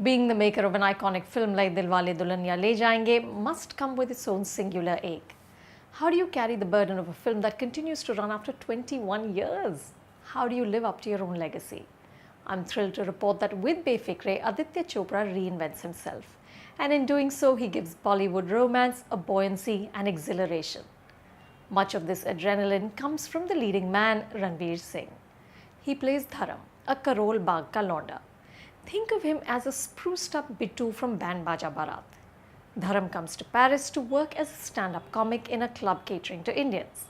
Being the maker of an iconic film like Dilwale Dulhaniya Le Jayenge must come with its own singular ache. How do you carry the burden of a film that continues to run after 21 years? How do you live up to your own legacy? I'm thrilled to report that with Befikre, Aditya Chopra reinvents himself. And in doing so, he gives Bollywood romance a buoyancy and exhilaration. Much of this adrenaline comes from the leading man, Ranveer Singh. He plays Dharam, a Karol Bagh ka Londa. Think of him as a spruced up Bittu from Band Baja Barat. Dharam comes to Paris to work as a stand-up comic in a club catering to Indians.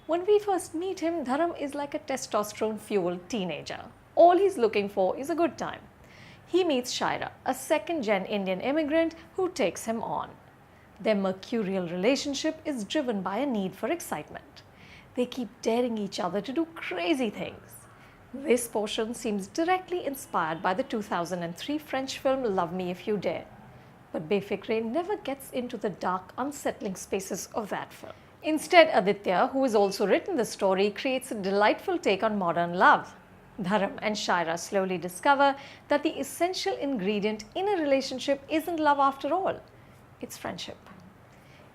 When we first meet him, Dharam is like a testosterone-fueled teenager. All he's looking for is a good time. He meets Shaira, a second-gen Indian immigrant who takes him on. Their mercurial relationship is driven by a need for excitement. They keep daring each other to do crazy things. This portion seems directly inspired by the 2003 French film Love Me If You Dare. But Befikre never gets into the dark, unsettling spaces of that film. Instead, Aditya, who has also written the story, creates a delightful take on modern love. Dharam and Shaira slowly discover that the essential ingredient in a relationship isn't love after all. It's friendship.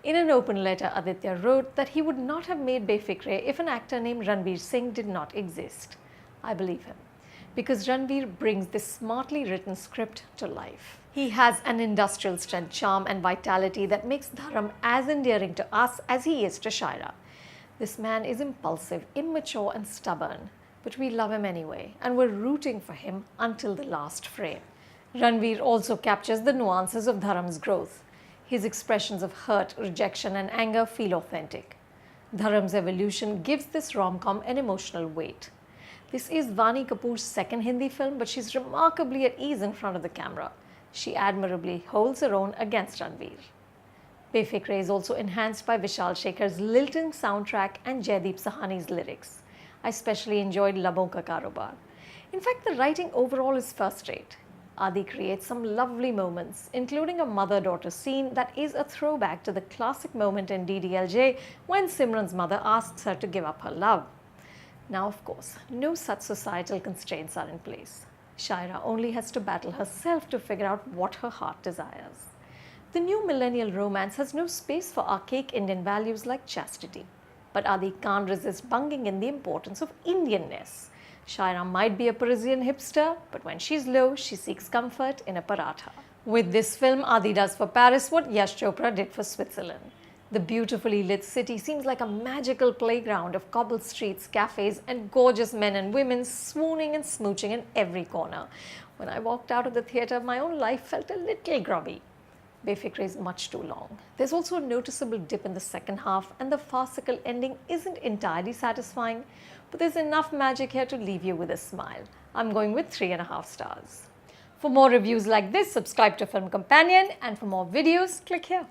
In an open letter, Aditya wrote that he would not have made Befikre if an actor named Ranveer Singh did not exist. I believe him, because Ranveer brings this smartly written script to life. He has an industrial strength charm and vitality that makes Dharam as endearing to us as he is to Shaira. This man is impulsive, immature and stubborn, but we love him anyway and we're rooting for him until the last frame. Ranveer also captures the nuances of Dharam's growth. His expressions of hurt, rejection and anger feel authentic. Dharam's evolution gives this rom-com an emotional weight. This is Vaani Kapoor's second Hindi film, but she's remarkably at ease in front of the camera. She admirably holds her own against Ranveer. Befikre is also enhanced by Vishal Shekhar's lilting soundtrack and Jaideep Sahani's lyrics. I especially enjoyed Labon Ka Karobar. In fact, the writing overall is first-rate. Adi creates some lovely moments, including a mother-daughter scene that is a throwback to the classic moment in DDLJ when Simran's mother asks her to give up her love. Now, of course, no such societal constraints are in place. Shaira only has to battle herself to figure out what her heart desires. The new millennial romance has no space for archaic Indian values like chastity. But Adi can't resist bunging in the importance of Indianness. Shaira might be a Parisian hipster, but when she's low, she seeks comfort in a paratha. With this film, Adi does for Paris what Yash Chopra did for Switzerland. The beautifully lit city seems like a magical playground of cobbled streets, cafes, and gorgeous men and women swooning and smooching in every corner. When I walked out of the theatre, my own life felt a little grubby. Befikre is much too long. There's also a noticeable dip in the second half, and the farcical ending isn't entirely satisfying, but there's enough magic here to leave you with a smile. I'm going with 3.5 stars. For more reviews like this, subscribe to Film Companion, and for more videos, click here.